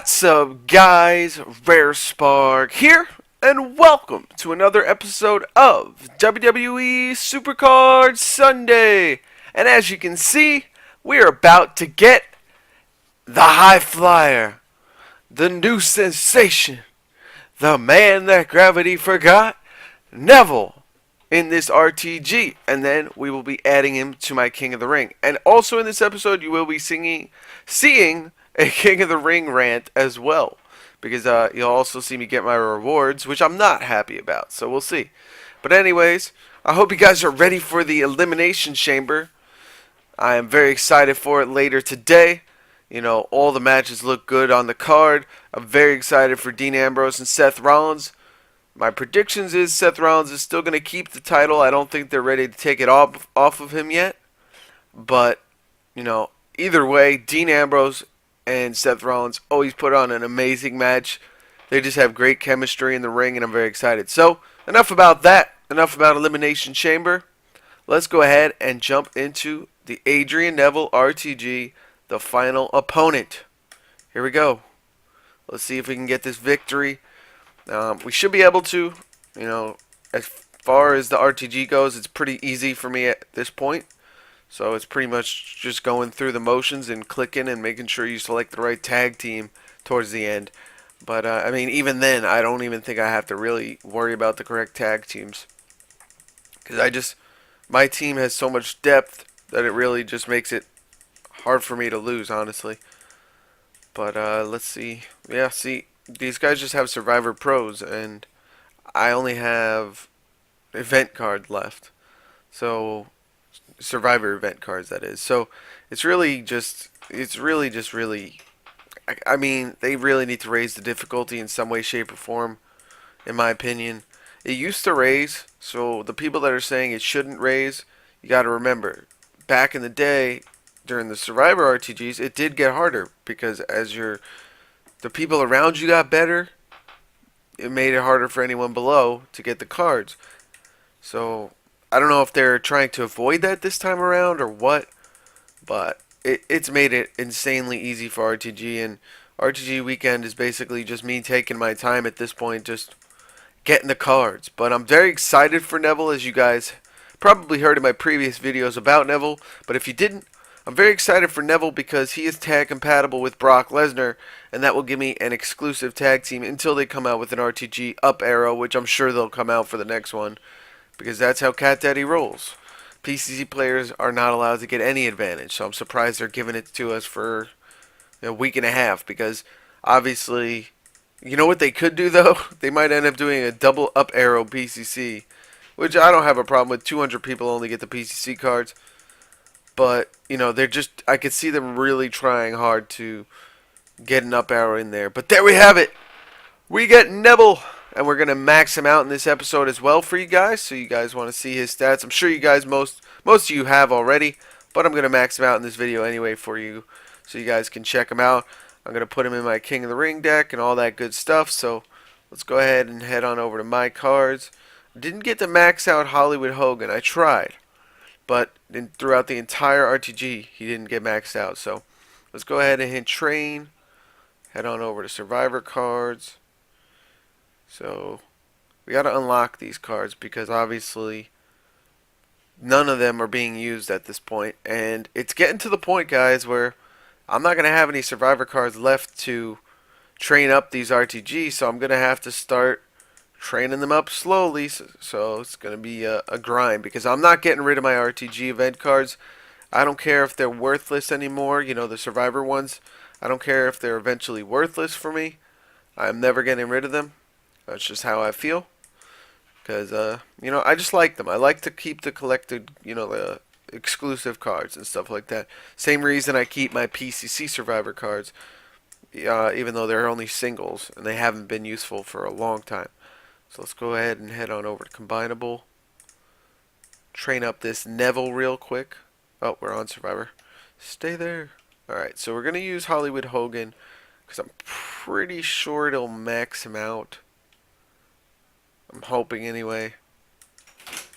What's up, guys? Rare Spark here, and welcome to another episode of WWE Supercard Sunday. And as you can see, we are about to get the high flyer, the new sensation, the man that gravity forgot, Neville, in this RTG. And then we will be adding him to my King of the Ring. And also in this episode, you will be seeing a King of the Ring rant as well, because you'll also see me get my rewards, which I'm not happy about, so we'll see. But anyways, I hope you guys are ready for the Elimination Chamber. I am very excited for it later today. You know, all the matches look good on the card. I'm very excited for Dean Ambrose and Seth Rollins. My predictions is Seth Rollins is still going to keep the title. I don't think they're ready to take it off of him yet. But, you know, either way, Dean Ambrose and Seth Rollins always put on an amazing match. They just have great chemistry in the ring, and I'm very excited. So, enough about that. Enough about Elimination Chamber. Let's go ahead and jump into the Adrian Neville RTG, the final opponent. Here we go. Let's see if we can get this victory. We should be able to. You know, as far as the RTG goes, it's pretty easy for me at this point. So it's pretty much just going through the motions and clicking and making sure you select the right tag team towards the end. But, I mean, even then, I don't even think I have to really worry about the correct tag teams. Because my team has so much depth that it really just makes it hard for me to lose, honestly. But, let's see. Yeah, see, these guys just have Survivor Pros, and I only have event card left. So Survivor event cards, that is. So it's really just I mean, they really need to raise the difficulty in some way, shape, or form, in my opinion. It used to raise, so the people that are saying it shouldn't raise, you got to remember, back in the day, during the Survivor RTGs, it did get harder, because as the people around you got better, it made it harder for anyone below to get the cards. So I don't know if they're trying to avoid that this time around or what, but it's made it insanely easy for RTG, and RTG Weekend is basically just me taking my time at this point, just getting the cards. But I'm very excited for Neville, as you guys probably heard in my previous videos about Neville, but if you didn't, I'm very excited for Neville because he is tag compatible with Brock Lesnar, and that will give me an exclusive tag team until they come out with an RTG up arrow, which I'm sure they'll come out for the next one, because that's how Cat Daddy rolls. PCC players are not allowed to get any advantage, so I'm surprised they're giving it to us for a week and a half, because obviously, you know what they could do though? They might end up doing a double up arrow PCC, which I don't have a problem with. 200 people only get the PCC cards, but you know, I could see them really trying hard to get an up arrow in there. But there we have it. We get Neville, and we're going to max him out in this episode as well for you guys, so you guys want to see his stats. I'm sure you guys, most of you have already, but I'm going to max him out in this video anyway for you, so you guys can check him out. I'm going to put him in my King of the Ring deck and all that good stuff, so let's go ahead and head on over to my cards. Didn't get to max out Hollywood Hogan. I tried, but throughout the entire RTG, he didn't get maxed out, so let's go ahead and hit train, head on over to Survivor cards. So we got to unlock these cards because obviously none of them are being used at this point. And it's getting to the point, guys, where I'm not going to have any Survivor cards left to train up these RTGs. So I'm going to have to start training them up slowly. So it's going to be a grind because I'm not getting rid of my RTG event cards. I don't care if they're worthless anymore. You know, the Survivor ones. I don't care if they're eventually worthless for me. I'm never getting rid of them. That's just how I feel, because, you know, I just like them. I like to keep the collected, you know, the exclusive cards and stuff like that. Same reason I keep my PCC Survivor cards, even though they're only singles, and they haven't been useful for a long time. So let's go ahead and head on over to Combinable. Train up this Neville real quick. Oh, we're on Survivor. Stay there. Alright, so we're going to use Hollywood Hogan, because I'm pretty sure it'll max him out. I'm hoping anyway.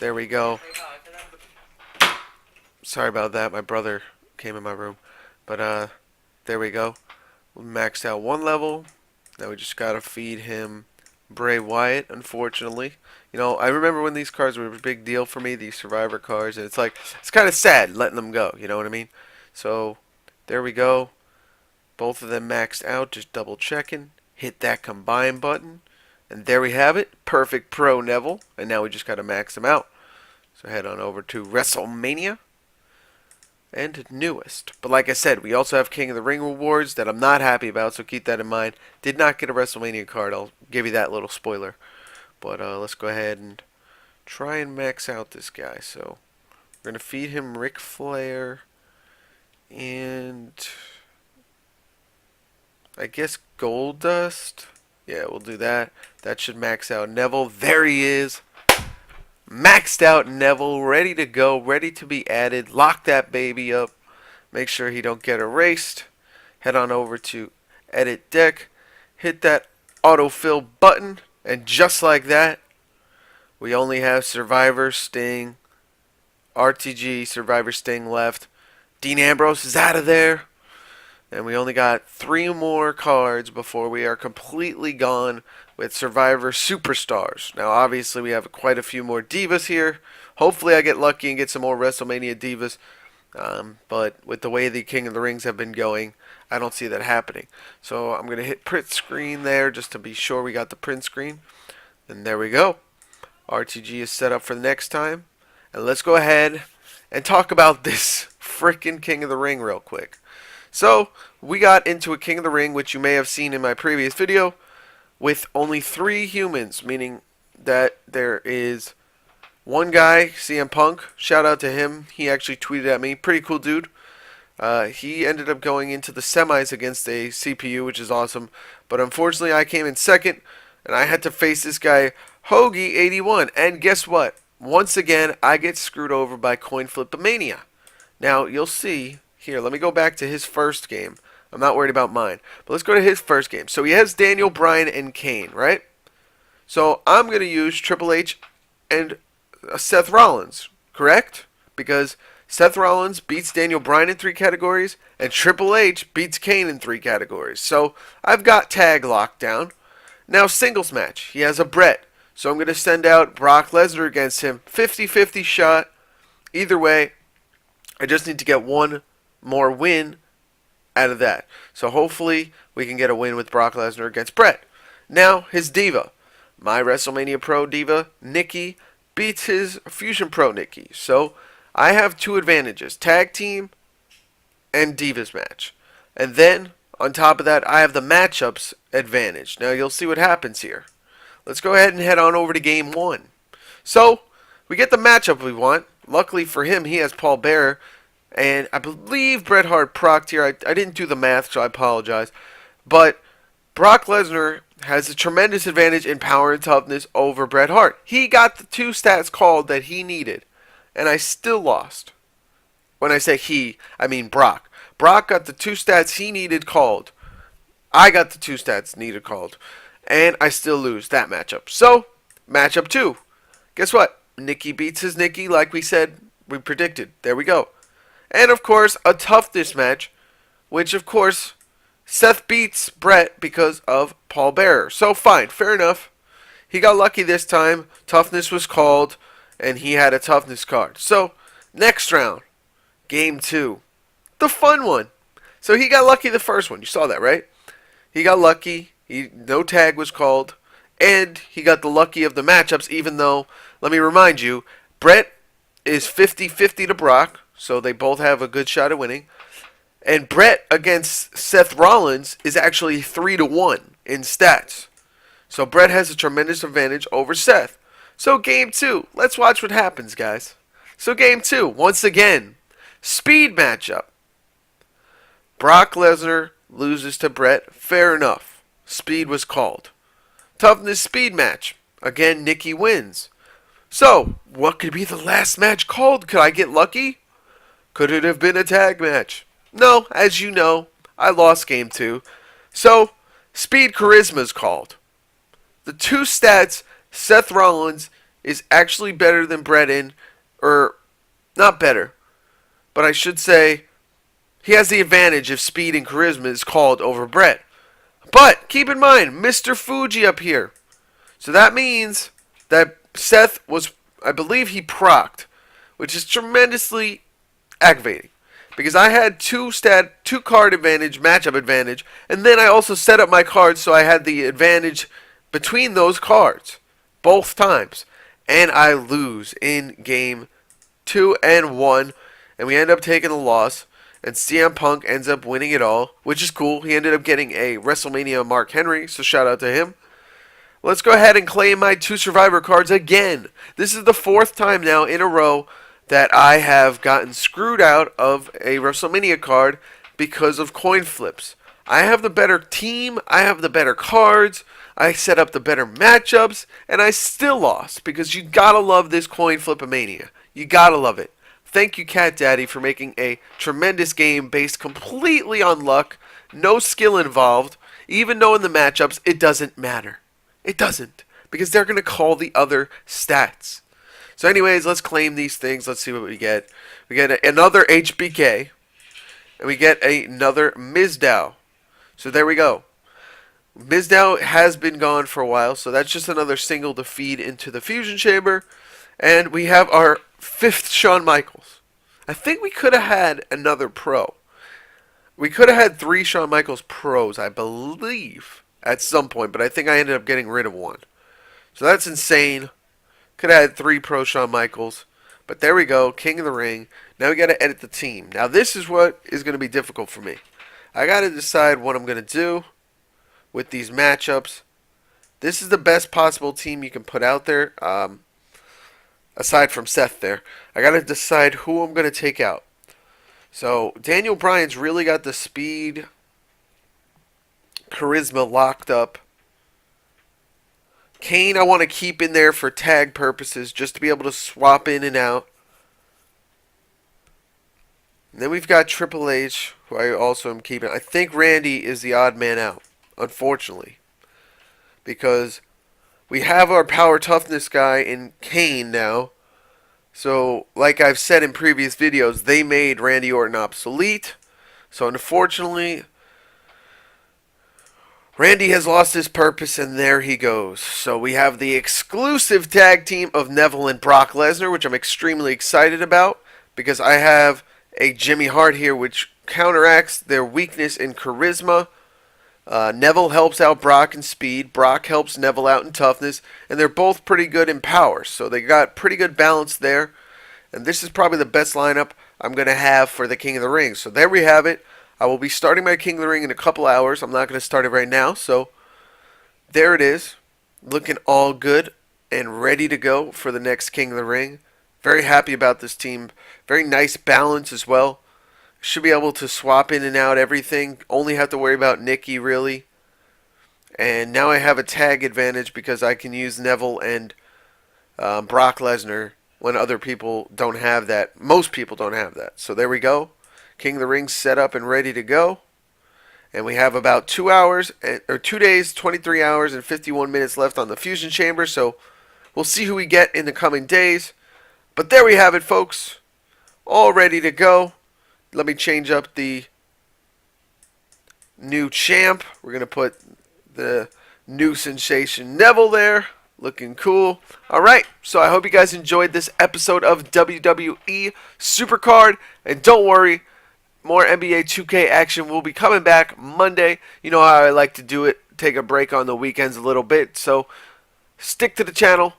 There we go. Sorry about that. My brother came in my room. But, there we go. We maxed out one level. Now we just gotta feed him Bray Wyatt, unfortunately. You know, I remember when these cards were a big deal for me, these Survivor cards, and it's like, it's kind of sad letting them go, you know what I mean? So, there we go. Both of them maxed out, just double checking. Hit that combine button. And there we have it. Perfect Pro Neville. And now we just got to max them out. So head on over to WrestleMania. And newest. But like I said, we also have King of the Ring rewards that I'm not happy about, so keep that in mind. Did not get a WrestleMania card. I'll give you that little spoiler. But let's go ahead and try and max out this guy. So we're going to feed him Ric Flair. And I guess Gold Dust. Yeah, we'll do that. That should max out Neville. There he is. Maxed out Neville, ready to go, ready to be added. Lock that baby up. Make sure he don't get erased. Head on over to Edit Deck. Hit that autofill button. And just like that, we only have Survivor, Sting, RTG, Survivor, Sting left. Dean Ambrose is out of there. And we only got 3 more cards before we are completely gone with Survivor Superstars. Now, obviously, we have quite a few more Divas here. Hopefully, I get lucky and get some more WrestleMania Divas. But with the way the King of the Rings have been going, I don't see that happening. So I'm going to hit print screen there just to be sure we got the print screen. And there we go. RTG is set up for the next time. And let's go ahead and talk about this freaking King of the Ring real quick. So, we got into a King of the Ring, which you may have seen in my previous video, with only 3 humans, meaning that there is one guy, CM Punk, shout out to him, he actually tweeted at me, pretty cool dude. He ended up going into the semis against a CPU, which is awesome, but unfortunately I came in second, and I had to face this guy, Hoagie81, and guess what? Once again, I get screwed over by Coin Flip-A-Mania. Now, you'll see. Here, let me go back to his first game. I'm not worried about mine. But let's go to his first game. So he has Daniel Bryan and Kane, right? So I'm going to use Triple H and Seth Rollins, correct? Because Seth Rollins beats Daniel Bryan in 3 categories, and Triple H beats Kane in 3 categories. So I've got tag locked down. Now singles match. He has a Brett. So I'm going to send out Brock Lesnar against him. 50-50 shot. Either way, I just need to get one more win out of that. So hopefully we can get a win with Brock Lesnar against Brett. Now his Diva. My WrestleMania Pro Diva, Nikki, beats his Fusion Pro Nikki. So I have 2 advantages. Tag team and Divas match. And then on top of that I have the matchups advantage. Now you'll see what happens here. Let's go ahead and head on over to game 1. So we get the matchup we want. Luckily for him he has Paul Bearer. And I believe Bret Hart procced here. I didn't do the math, so I apologize. But Brock Lesnar has a tremendous advantage in power and toughness over Bret Hart. He got the 2 stats called that he needed. And I still lost. When I say he, I mean Brock. Brock got the 2 stats he needed called. I got the 2 stats needed called. And I still lose that matchup. So, matchup 2. Guess what? Nikki beats his Nikki like we said, we predicted. There we go. And, of course, a toughness match, which, of course, Seth beats Brett because of Paul Bearer. So, fine, fair enough. He got lucky this time. Toughness was called, and he had a toughness card. So, next round, game 2. The fun one. So, he got lucky the first one. You saw that, right? He got lucky. No tag was called. And he got the lucky of the matchups, even though, let me remind you, Brett is 50-50 to Brock. So they both have a good shot at winning. And Brett against Seth Rollins is actually 3-1 in stats. So Brett has a tremendous advantage over Seth. So game 2. Let's watch what happens, guys. So game 2. Once again, speed matchup. Brock Lesnar loses to Brett. Fair enough. Speed was called. Toughness speed match. Again, Nikki wins. So, what could be the last match called? Could I get lucky? Could it have been a tag match? No, as you know, I lost game 2. So, Speed Charisma is called. The 2 stats, Seth Rollins is actually better than Brett in, or not better, but I should say he has the advantage if speed and charisma is called over Brett. But keep in mind, Mr. Fuji up here. So that means that Seth was, I believe he procced, which is tremendously aggravating. Because I had two card advantage, matchup advantage, and then I also set up my cards so I had the advantage between those cards. Both times. And I lose in game 2 and 1. And we end up taking the loss. And CM Punk ends up winning it all, which is cool. He ended up getting a WrestleMania Mark Henry, so shout out to him. Let's go ahead and claim my 2 Survivor cards again. This is the 4th time now in a row that I have gotten screwed out of a WrestleMania card because of coin flips. I have the better team, I have the better cards, I set up the better matchups, and I still lost because you gotta love this coin flip-a-mania. You gotta love it. Thank you, Cat Daddy, for making a tremendous game based completely on luck, no skill involved. Even though in the matchups, it doesn't matter. It doesn't, because they're going to call the other stats. So anyways, let's claim these things. Let's see what we get. We get another HBK, and we get another Mizdow. So there we go. Mizdow has been gone for a while, so that's just another single to feed into the Fusion Chamber. And we have our 5th Shawn Michaels. I think we could have had another pro. We could have had 3 Shawn Michaels pros, I believe, at some point, but I think I ended up getting rid of 1. So that's insane. Could have had 3 pro Shawn Michaels. But there we go, King of the Ring. Now we got to edit the team. Now this is what is going to be difficult for me. I got to decide what I'm going to do with these matchups. This is the best possible team you can put out there. Aside from Seth there, I got to decide who I'm going to take out. So Daniel Bryan's really got the speed, charisma locked up. Kane I want to keep in there for tag purposes, just to be able to swap in and out. And then we've got Triple H, who I also am keeping. I think Randy is the odd man out, unfortunately, because we have our power toughness guy in Kane now. So, like I've said in previous videos, they made Randy Orton obsolete. So, unfortunately, Randy has lost his purpose, and there he goes. So, we have the exclusive tag team of Neville and Brock Lesnar, which I'm extremely excited about, because I have a Jimmy Hart here, which counteracts their weakness in charisma. Neville helps out Brock in speed. Brock helps Neville out in toughness. And they're both pretty good in power. So they got pretty good balance there. And this is probably the best lineup I'm going to have for the King of the Ring. So there we have it. I will be starting my King of the Ring in a couple hours. I'm not going to start it right now. So there it is. Looking all good and ready to go for the next King of the Ring. Very happy about this team. Very nice balance as well. Should be able to swap in and out everything. Only have to worry about Nikki, really. And now I have a tag advantage because I can use Neville and Brock Lesnar when other people don't have that. Most people don't have that. So there we go. King of the Ring set up and ready to go. And we have about 2 hours, or 2 days, 23 hours, and 51 minutes left on the Fusion Chamber. So we'll see who we get in the coming days. But there we have it, folks. All ready to go. Let me change up the new champ. We're going to put the new sensation Neville there. Looking cool. Alright, so I hope you guys enjoyed this episode of WWE Supercard. And don't worry, more NBA 2K action will be coming back Monday. You know how I like to do it. Take a break on the weekends a little bit. So stick to the channel.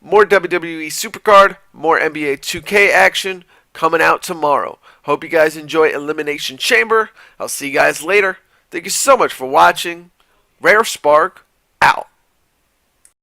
More WWE Supercard. More NBA 2K action coming out tomorrow. Hope you guys enjoy Elimination Chamber. I'll see you guys later. Thank you so much for watching. Rare Spark, out.